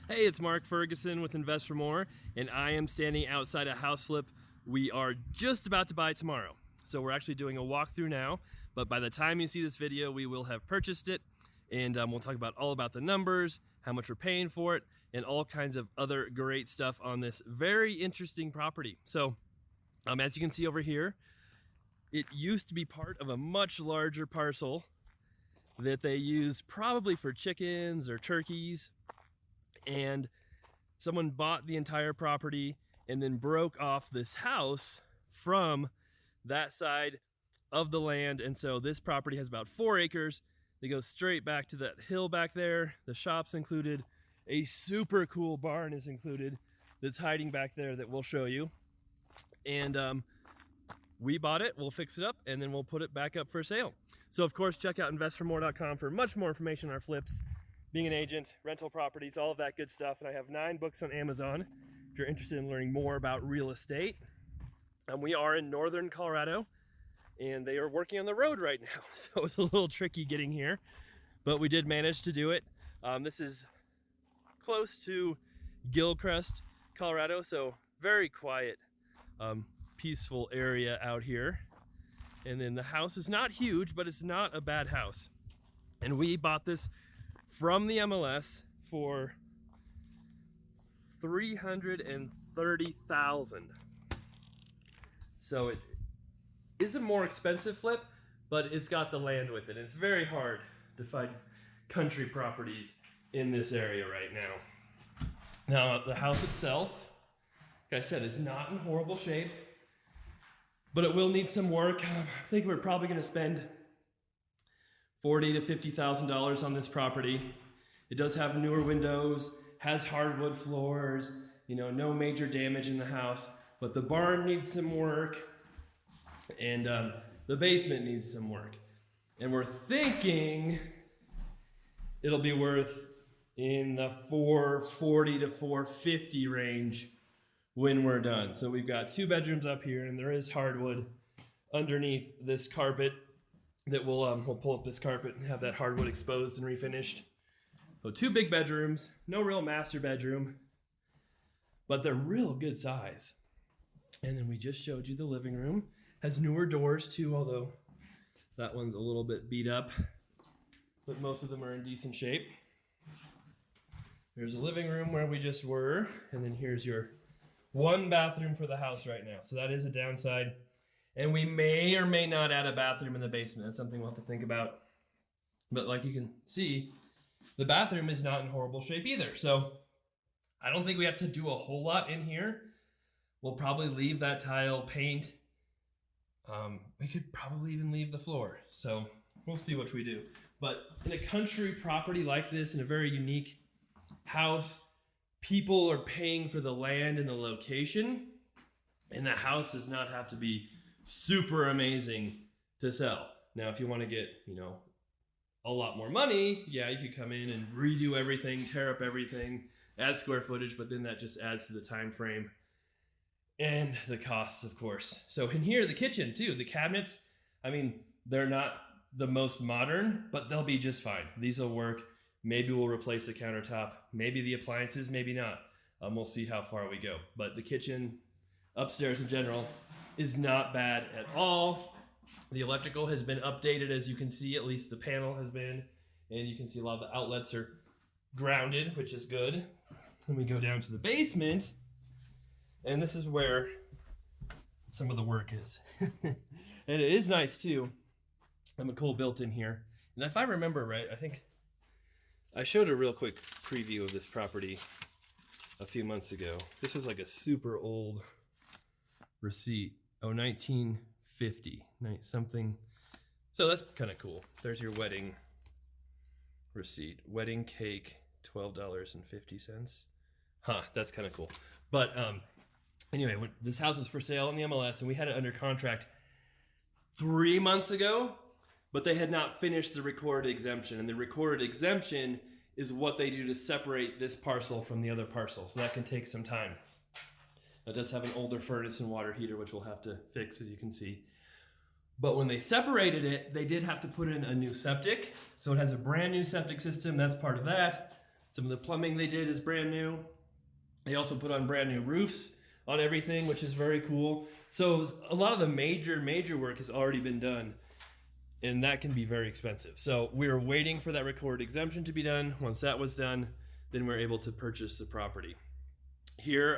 Hey, it's Mark Ferguson with Invest for More, and I am standing outside a house flip we are just about to buy tomorrow. So we're actually doing a walkthrough now, but by the time you see this video, we will have purchased it, and we'll talk about all about the numbers, how much we're paying for it, and all kinds of other great stuff on this very interesting property. So as you can see over here, it used to be part of a much larger parcel that they used probably for chickens or turkeys, and someone bought the entire property and then broke off this house from that side of the land. And so this property has about 4 acres. They go straight back to that hill back there. The shop's included. A super cool barn is included that's hiding back there that we'll show you. And we bought it, we'll fix it up, and then we'll put it back up for sale. So of course, check out investformore.com for much more information on our flips, being an agent, rental properties, all of that good stuff. And I have 9 books on Amazon if you're interested in learning more about real estate. We are in northern Colorado, and they are working on the road right now, so it's a little tricky getting here, but we did manage to do it. This is close to Gilcrest, Colorado, so very quiet, peaceful area out here. And then the house is not huge, but it's not a bad house. And we bought this from the MLS for $330,000. So it is a more expensive flip, but it's got the land with it. It's very hard to find country properties in this area right now. Now, the house itself, like I said, is not in horrible shape, but it will need some work. I think we're probably going to spend $40,000 to $50,000 on this property. It does have newer windows, has hardwood floors, no major damage in the house, but the barn needs some work, and the basement needs some work. And we're thinking it'll be worth in the $440,000 to $450,000 range when we're done. So we've got 2 bedrooms up here, and there is hardwood underneath this carpet that we'll pull up this carpet and have that hardwood exposed and refinished. So 2 big bedrooms, no real master bedroom, but they're real good size. And then we just showed you the living room. Has newer doors too, although that one's a little bit beat up, but most of them are in decent shape. There's a living room where we just were, and then here's your 1 bathroom for the house right now. So that is a downside. And we may or may not add a bathroom in the basement. That's something we'll have to think about. But like you can see, the bathroom is not in horrible shape either. So I don't think we have to do a whole lot in here. We'll probably leave that tile, paint. We could probably even leave the floor. So we'll see what we do. But in a country property like this, in a very unique house, people are paying for the land and the location, and the house does not have to be super amazing to sell. Now, if you want to get, a lot more money, yeah, you could come in and redo everything, tear up everything, add square footage, but then that just adds to the time frame and the costs, of course. So in here, the kitchen too, the cabinets, they're not the most modern, but they'll be just fine. These will work. Maybe we'll replace the countertop, maybe the appliances, maybe not. We'll see how far we go. But the kitchen upstairs in general is not bad at all. The electrical has been updated, as you can see, at least the panel has been, and you can see a lot of the outlets are grounded, which is good. Then we go down to the basement, and this is where some of the work is. And it is nice too. I'm a cool built in here. And if I remember right, I think I showed a real quick preview of this property a few months ago. This was like a super old receipt. 1950, something. So that's kind of cool. There's your wedding receipt. Wedding cake, $12.50. That's kind of cool. But anyway, this house was for sale in the MLS, and we had it under contract 3 months ago, but they had not finished the recorded exemption. And the recorded exemption is what they do to separate this parcel from the other parcel. So that can take some time. It does have an older furnace and water heater, which we'll have to fix, as you can see. But when they separated it, they did have to put in a new septic. So it has a brand new septic system. That's part of that. Some of the plumbing they did is brand new. They also put on brand new roofs on everything, which is very cool. So a lot of the major work has already been done, and that can be very expensive. So we were waiting for that recorded exemption to be done. Once that was done, then we're able to purchase the property. Here,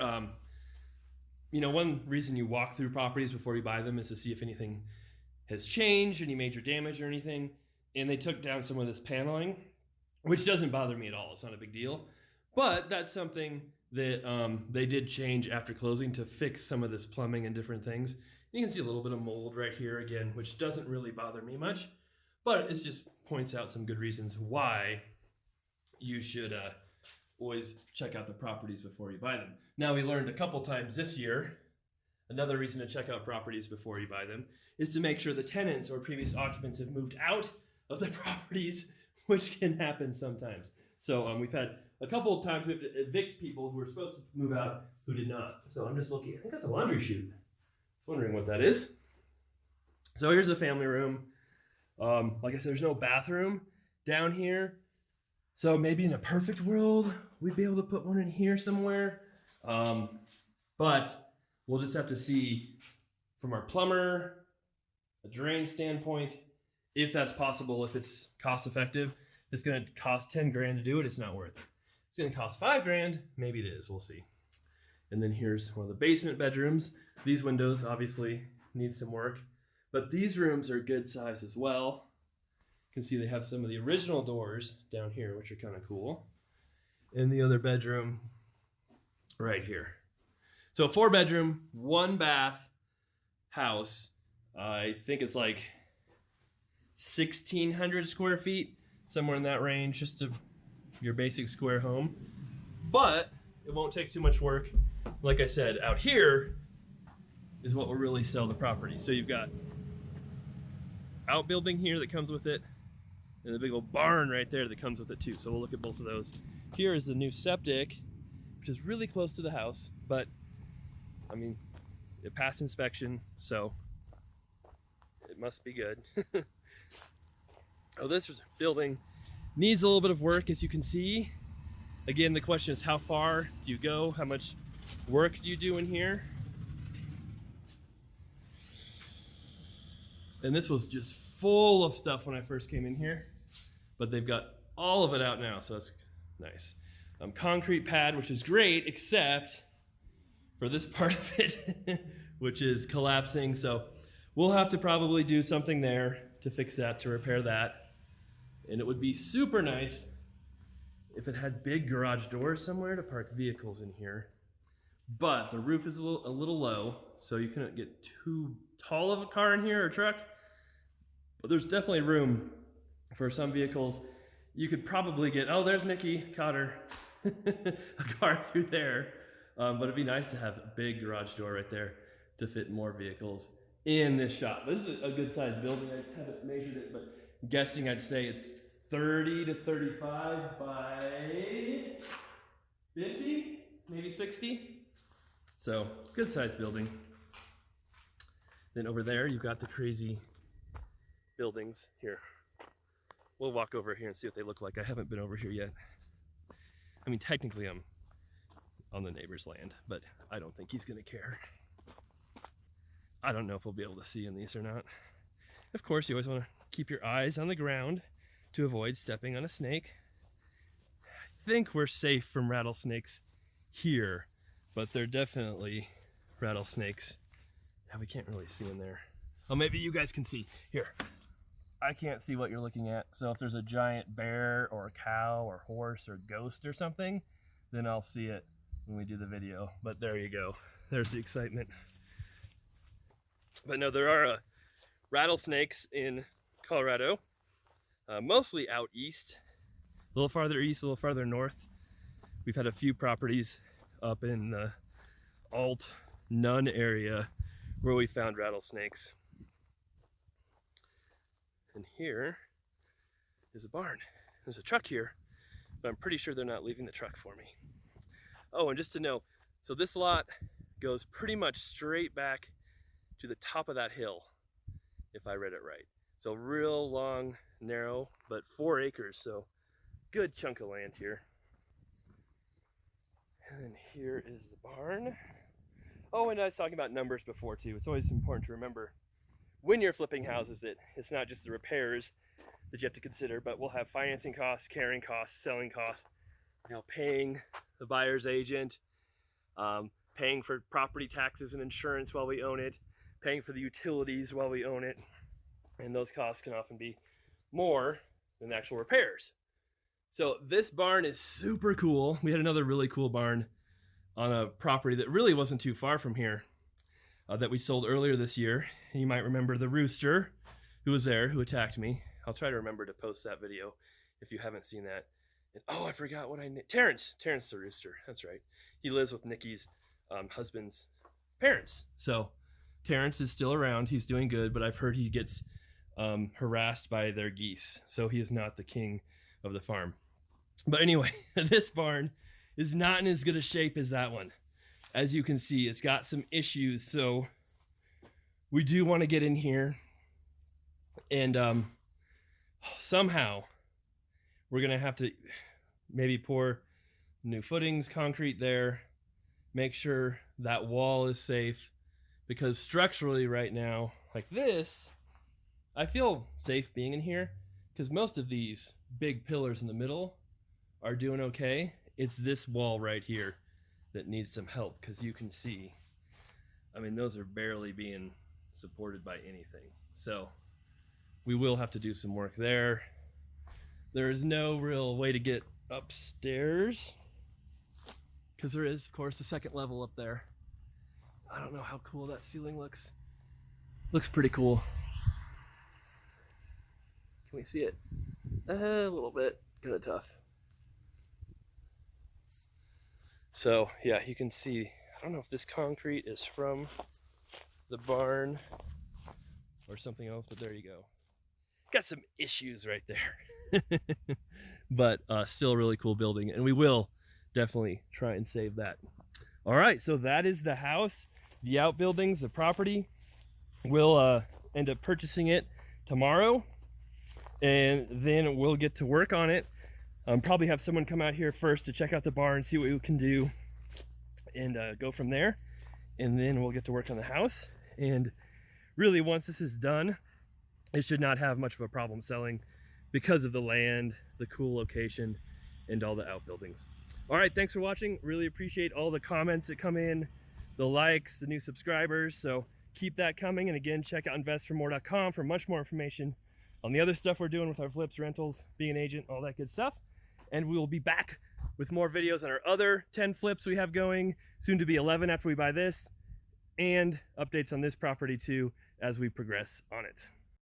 one reason you walk through properties before you buy them is to see if anything has changed, any major damage or anything. And they took down some of this paneling, which doesn't bother me at all. It's not a big deal. But that's something that they did change after closing to fix some of this plumbing and different things. You can see a little bit of mold right here again, which doesn't really bother me much, but it just points out some good reasons why you should always check out the properties before you buy them. Now, we learned a couple times this year, another reason to check out properties before you buy them is to make sure the tenants or previous occupants have moved out of the properties, which can happen sometimes. So we've had a couple of times we have to evict people who were supposed to move out who did not. So I'm just looking, I think that's a laundry chute. Wondering what that is. So here's a family room. Like I said, there's no bathroom down here. So maybe in a perfect world, we'd be able to put one in here somewhere. But we'll just have to see from our plumber, a drain standpoint, if that's possible, if it's cost effective. It's gonna cost 10 grand to do it, it's not worth it. It's gonna cost 5 grand, maybe it is, we'll see. And then here's one of the basement bedrooms. These windows obviously need some work, but these rooms are good size as well. You can see they have some of the original doors down here, which are kind of cool. And the other bedroom right here. So 4-bedroom, 1-bath house. I think it's like 1,600 square feet, somewhere in that range, just your basic square home. But it won't take too much work. Like I said, out here is what will really sell the property. So you've got outbuilding here that comes with it, and the big old barn right there that comes with it too. So we'll look at both of those. Here is the new septic, which is really close to the house, but I mean, it passed inspection, so it must be good. Oh, this building needs a little bit of work, as you can see. Again, the question is, how far do you go? How much work do you do in here? And this was just full of stuff when I first came in here, but they've got all of it out now, so that's nice. Concrete pad, which is great, except for this part of it, which is collapsing. So we'll have to probably do something there to fix that, to repair that. And it would be super nice if it had big garage doors somewhere to park vehicles in here. But the roof is a little low, so you couldn't get too tall of a car in here or truck. But there's definitely room for some vehicles. You could probably get, oh, there's Nikki, caught her, a car through there. But it'd be nice to have a big garage door right there to fit more vehicles in this shop. This is a good sized building. I haven't measured it, but I'm guessing I'd say it's 30 to 35 by 50, maybe 60. So good sized building. Then over there, you've got the crazy buildings here. We'll walk over here and see what they look like. I haven't been over here yet. I mean, technically I'm on the neighbor's land, but I don't think he's gonna care. I don't know if we'll be able to see in these or not. Of course, you always wanna keep your eyes on the ground to avoid stepping on a snake. I think we're safe from rattlesnakes here, but they're definitely rattlesnakes. Yeah, we can't really see in there. Oh, maybe you guys can see. Here, I can't see what you're looking at. So if there's a giant bear or a cow or horse or ghost or something, then I'll see it when we do the video. But there you go. There's the excitement. But no, there are rattlesnakes in Colorado, mostly out east, a little farther east, a little farther north. We've had a few properties up in the Alt Nunn area where we found rattlesnakes. And here is a barn. There's a truck here, but I'm pretty sure they're not leaving the truck for me. Oh, and just to know, so this lot goes pretty much straight back to the top of that hill, if I read it right. So real long, narrow, but 4 acres, so good chunk of land here. here is the barn. Oh, and I was talking about numbers before too. It's always important to remember when you're flipping houses that it's not just the repairs that you have to consider, but we'll have financing costs, carrying costs, selling costs, paying the buyer's agent, paying for property taxes and insurance while we own it, paying for the utilities while we own it, and those costs can often be more than the actual repairs. So this barn is super cool. We had another really cool barn on a property that really wasn't too far from here that we sold earlier this year. And you might remember the rooster who was there, who attacked me. I'll try to remember to post that video if you haven't seen that. And oh, I forgot what Terrence the rooster, that's right. He lives with Nikki's husband's parents. So Terrence is still around, he's doing good, but I've heard he gets harassed by their geese. So he is not the king of the farm. But anyway, this barn is not in as good a shape as that one. As you can see, it's got some issues. So we do want to get in here and somehow we're going to have to maybe pour new footings, concrete there, make sure that wall is safe, because structurally right now, like this, I feel safe being in here because most of these big pillars in the middle are doing okay. It's this wall right here that needs some help, because you can see, I mean, those are barely being supported by anything. So we will have to do some work there. There is no real way to get upstairs because there is, of course, the second level up there. I don't know how cool that ceiling looks. Looks pretty cool. Can we see it? A little bit, kind of tough. So yeah, you can see, I don't know if this concrete is from the barn or something else, but there you go. Got some issues right there. But still a really cool building, and we will definitely try and save that. All right, so that is the house, the outbuildings, the property. We'll end up purchasing it tomorrow, and then we'll get to work on it. Probably have someone come out here first to check out the barn, see what we can do, and go from there. And then we'll get to work on the house. And really, once this is done, it should not have much of a problem selling because of the land, the cool location, and all the outbuildings. All right, thanks for watching. Really appreciate all the comments that come in, the likes, the new subscribers. So keep that coming. And again, check out investformore.com for much more information on the other stuff we're doing with our flips, rentals, being an agent, all that good stuff. And we will be back with more videos on our other 10 flips we have going, soon to be 11 after we buy this, and updates on this property too as we progress on it.